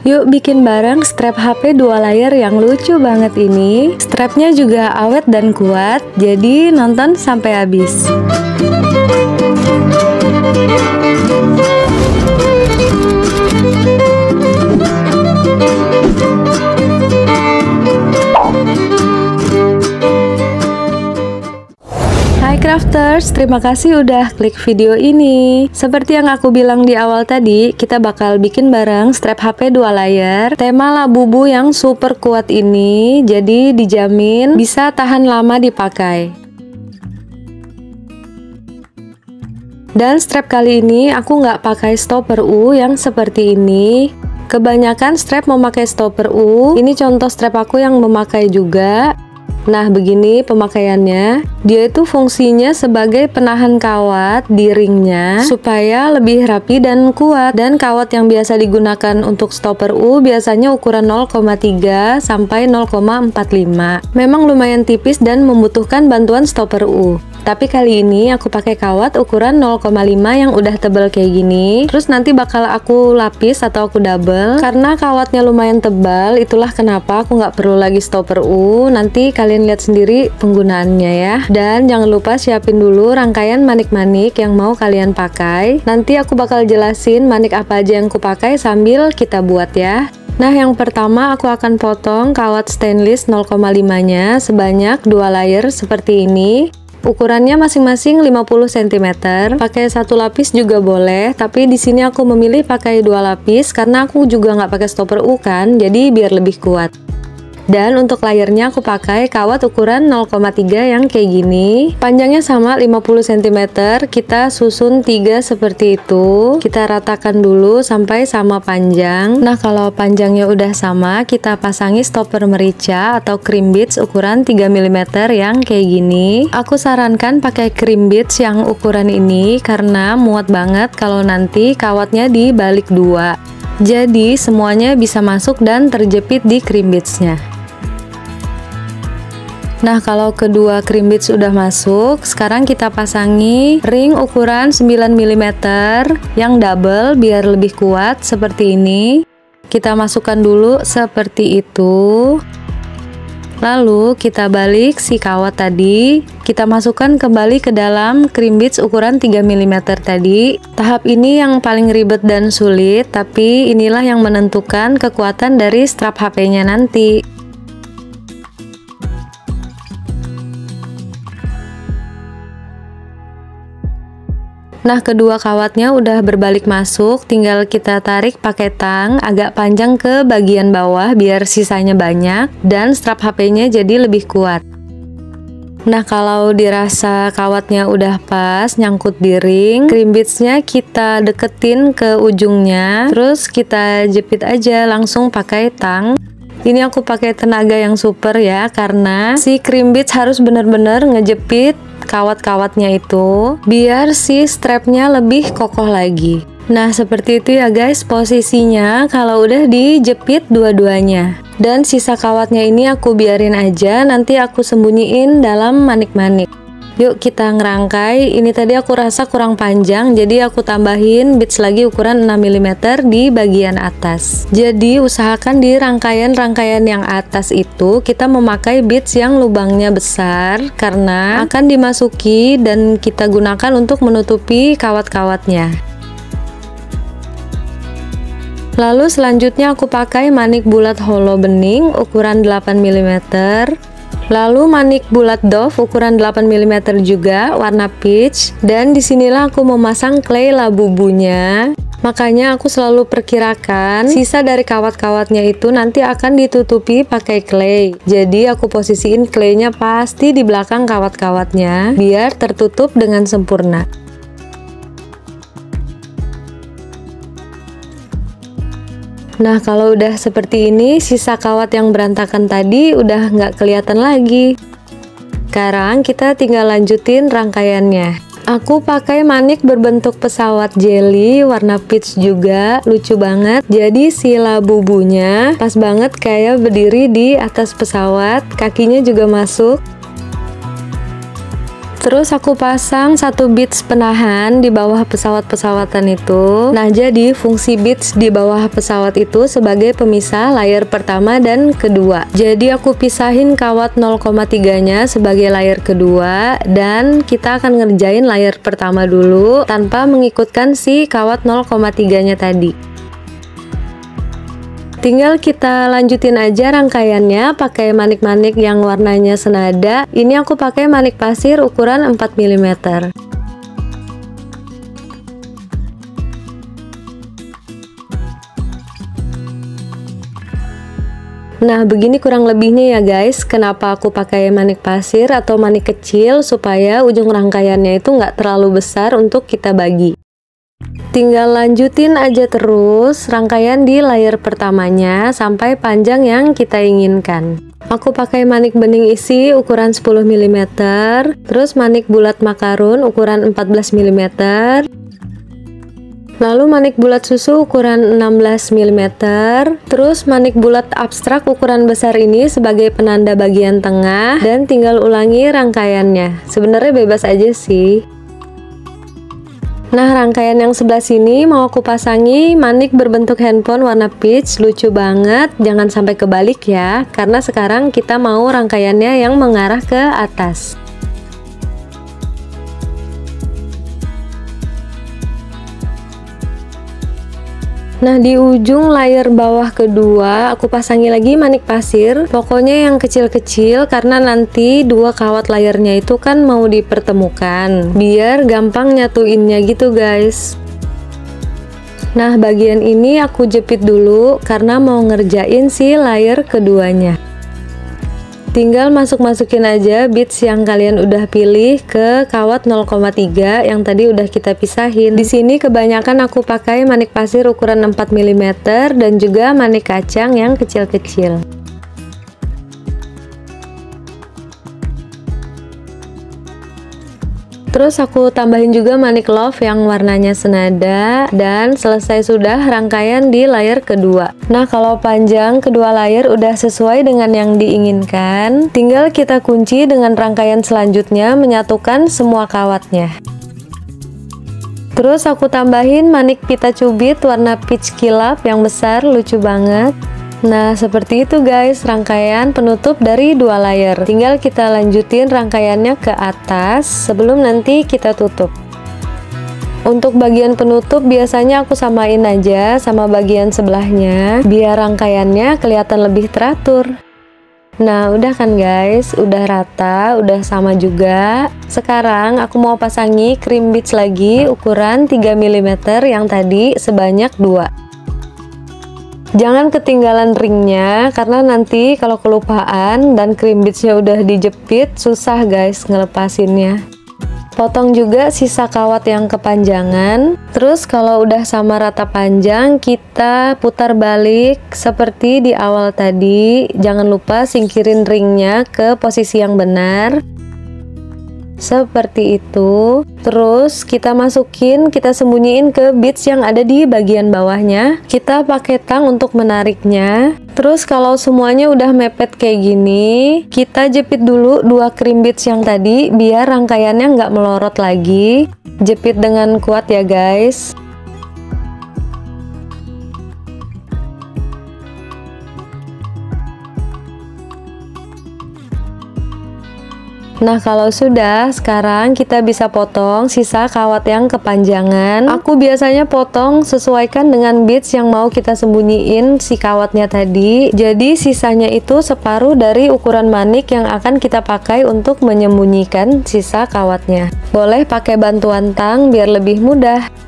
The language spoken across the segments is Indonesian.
Yuk bikin bareng strap HP 2 layer yang lucu banget ini. Strapnya juga awet dan kuat, jadi nonton sampai habis. Hai crafters, terima kasih udah klik video ini. Seperti yang aku bilang di awal tadi, kita bakal bikin bareng strap HP 2 layer. Tema Labubu yang super kuat ini, jadi dijamin bisa tahan lama dipakai. Dan strap kali ini aku nggak pakai stopper U yang seperti ini. Kebanyakan strap memakai stopper U. Ini contoh strap aku yang memakai juga. Nah, begini pemakaiannya. Dia itu fungsinya sebagai penahan kawat di ringnya supaya lebih rapi dan kuat. Dan kawat yang biasa digunakan untuk stopper U biasanya ukuran 0,3 sampai 0,45. Memang lumayan tipis dan membutuhkan bantuan stopper U. Tapi kali ini aku pakai kawat ukuran 0,5 yang udah tebal kayak gini. Terus nanti bakal aku lapis atau aku double. Karena kawatnya lumayan tebal, itulah kenapa aku nggak perlu lagi stopper U. Nanti kalian lihat sendiri penggunaannya ya. Dan jangan lupa siapin dulu rangkaian manik-manik yang mau kalian pakai. Nanti aku bakal jelasin manik apa aja yang aku pakai sambil kita buat ya. Nah, yang pertama aku akan potong kawat stainless 0,5-nya sebanyak 2 layer seperti ini. Ukurannya masing-masing 50 cm. Pakai 1 lapis juga boleh, tapi di sini aku memilih pakai 2 lapis karena aku juga nggak pakai stopper U kan, jadi biar lebih kuat. Dan untuk layernya aku pakai kawat ukuran 0,3 yang kayak gini. Panjangnya sama 50 cm. Kita susun 3 seperti itu. Kita ratakan dulu sampai sama panjang. Nah, kalau panjangnya udah sama, kita pasangi stopper merica atau cream beads ukuran 3 mm yang kayak gini. Aku sarankan pakai cream beads yang ukuran ini karena muat banget kalau nanti kawatnya dibalik 2. Jadi semuanya bisa masuk dan terjepit di cream beadsnya. Nah, kalau kedua cream beads sudah masuk, sekarang kita pasangi ring ukuran 9 mm yang double biar lebih kuat seperti ini. Kita masukkan dulu seperti itu. Lalu kita balik si kawat tadi, kita masukkan kembali ke dalam cream beads ukuran 3 mm tadi. Tahap ini yang paling ribet dan sulit, tapi inilah yang menentukan kekuatan dari strap HP-nya nanti. Nah, kedua kawatnya udah berbalik masuk, tinggal kita tarik pakai tang agak panjang ke bagian bawah biar sisanya banyak dan strap HP-nya jadi lebih kuat. Nah, kalau dirasa kawatnya udah pas nyangkut di ring, cream beads-nya kita deketin ke ujungnya, terus kita jepit aja langsung pakai tang. Ini aku pakai tenaga yang super ya, karena si cream beads harus bener-bener ngejepit kawat-kawatnya itu biar si strapnya lebih kokoh lagi. Nah, seperti itu ya guys posisinya kalau udah dijepit dua-duanya. Dan sisa kawatnya ini aku biarin aja, nanti aku sembunyiin dalam manik-manik. Yuk kita ngerangkai. Ini tadi aku rasa kurang panjang, jadi aku tambahin beads lagi ukuran 6 mm di bagian atas. Jadi usahakan di rangkaian-rangkaian yang atas itu kita memakai beads yang lubangnya besar karena akan dimasuki dan kita gunakan untuk menutupi kawat-kawatnya. Lalu selanjutnya aku pakai manik bulat hollow bening ukuran 8 mm. Lalu manik bulat doff ukuran 8 mm juga warna peach, dan disinilah aku memasang clay Labubunya. Makanya aku selalu perkirakan sisa dari kawat-kawatnya itu nanti akan ditutupi pakai clay. Jadi aku posisiin claynya pasti di belakang kawat-kawatnya biar tertutup dengan sempurna. Nah, kalau udah seperti ini, sisa kawat yang berantakan tadi udah nggak kelihatan lagi. Sekarang kita tinggal lanjutin rangkaiannya. Aku pakai manik berbentuk pesawat jelly warna peach juga, lucu banget. Jadi si Labubunya pas banget kayak berdiri di atas pesawat, kakinya juga masuk. Terus aku pasang satu beads penahan di bawah pesawat-pesawatan itu. Nah, jadi fungsi beads di bawah pesawat itu sebagai pemisah layer pertama dan kedua. Jadi aku pisahin kawat 0,3-nya sebagai layer kedua, dan kita akan ngerjain layer pertama dulu tanpa mengikutkan si kawat 0,3-nya tadi. Tinggal kita lanjutin aja rangkaiannya pakai manik-manik yang warnanya senada. Ini aku pakai manik pasir ukuran 4 mm. Nah, begini kurang lebihnya ya guys. Kenapa aku pakai manik pasir atau manik kecil, supaya ujung rangkaiannya itu nggak terlalu besar untuk kita bagi. Tinggal lanjutin aja terus rangkaian di layer pertamanya sampai panjang yang kita inginkan. Aku pakai manik bening isi ukuran 10 mm, terus manik bulat makarun ukuran 14 mm, lalu manik bulat susu ukuran 16 mm, terus manik bulat abstrak ukuran besar ini sebagai penanda bagian tengah, dan tinggal ulangi rangkaiannya. Sebenarnya bebas aja sih. Nah, rangkaian yang sebelah sini mau aku pasangi manik berbentuk handphone warna peach, lucu banget. Jangan sampai kebalik ya, karena sekarang kita mau rangkaiannya yang mengarah ke atas. Nah, di ujung layer bawah kedua aku pasangi lagi manik pasir, pokoknya yang kecil-kecil karena nanti dua kawat layernya itu kan mau dipertemukan, biar gampang nyatuinnya gitu guys. Nah, bagian ini aku jepit dulu karena mau ngerjain si layer keduanya. Tinggal masuk-masukin aja beads yang kalian udah pilih ke kawat 0,3 yang tadi udah kita pisahin. Di sini kebanyakan aku pakai manik pasir ukuran 4 mm dan juga manik kacang yang kecil-kecil. Terus aku tambahin juga manik love yang warnanya senada, dan selesai sudah rangkaian di layer kedua. Nah, kalau panjang kedua layer udah sesuai dengan yang diinginkan, tinggal kita kunci dengan rangkaian selanjutnya menyatukan semua kawatnya. Terus aku tambahin manik pita cubit warna peach kilap yang besar, lucu banget. Nah, seperti itu guys rangkaian penutup dari dua layer. Tinggal kita lanjutin rangkaiannya ke atas sebelum nanti kita tutup. Untuk bagian penutup biasanya aku samain aja sama bagian sebelahnya biar rangkaiannya kelihatan lebih teratur. Nah, udah kan guys, udah rata, udah sama juga. Sekarang aku mau pasangi cream beads lagi ukuran 3 mm yang tadi sebanyak 2. Jangan ketinggalan ringnya, karena nanti kalau kelupaan dan cream beadsnya udah dijepit, susah guys ngelepasinnya. Potong juga sisa kawat yang kepanjangan. Terus kalau udah sama rata panjang, kita putar balik seperti di awal tadi. Jangan lupa singkirin ringnya ke posisi yang benar. Seperti itu. Terus kita masukin, kita sembunyiin ke beads yang ada di bagian bawahnya. Kita pakai tang untuk menariknya. Terus kalau semuanya udah mepet kayak gini, kita jepit dulu dua cream beads yang tadi biar rangkaiannya nggak melorot lagi. Jepit dengan kuat ya guys. Nah, kalau sudah, sekarang kita bisa potong sisa kawat yang kepanjangan. Aku biasanya potong sesuaikan dengan beads yang mau kita sembunyiin si kawatnya tadi. Jadi sisanya itu separuh dari ukuran manik yang akan kita pakai untuk menyembunyikan sisa kawatnya. Boleh pakai bantuan tang biar lebih mudah.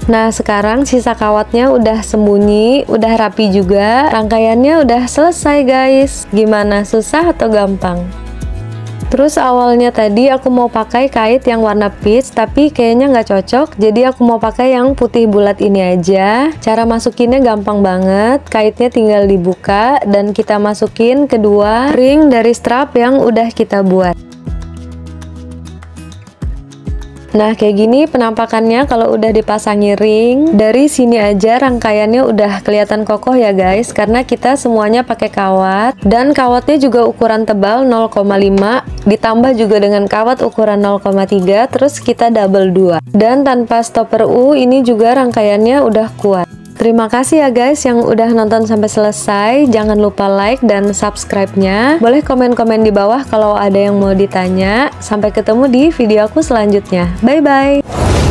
Nah, sekarang sisa kawatnya udah sembunyi, udah rapi juga. Rangkaiannya udah selesai guys. Gimana, susah atau gampang? Terus awalnya tadi aku mau pakai kait yang warna peach, tapi kayaknya nggak cocok. Jadi aku mau pakai yang putih bulat ini aja. Cara masukinnya gampang banget. Kaitnya tinggal dibuka dan kita masukin kedua ring dari strap yang udah kita buat. Nah, kayak gini penampakannya kalau udah dipasangi ring. Dari sini aja rangkaiannya udah kelihatan kokoh ya guys, karena kita semuanya pakai kawat. Dan kawatnya juga ukuran tebal 0,5 ditambah juga dengan kawat ukuran 0,3, terus kita double 2. Dan tanpa stopper U ini juga rangkaiannya udah kuat. Terima kasih ya guys yang udah nonton sampai selesai. Jangan lupa like dan subscribe-nya. Boleh komen-komen di bawah kalau ada yang mau ditanya. Sampai ketemu di video aku selanjutnya. Bye-bye.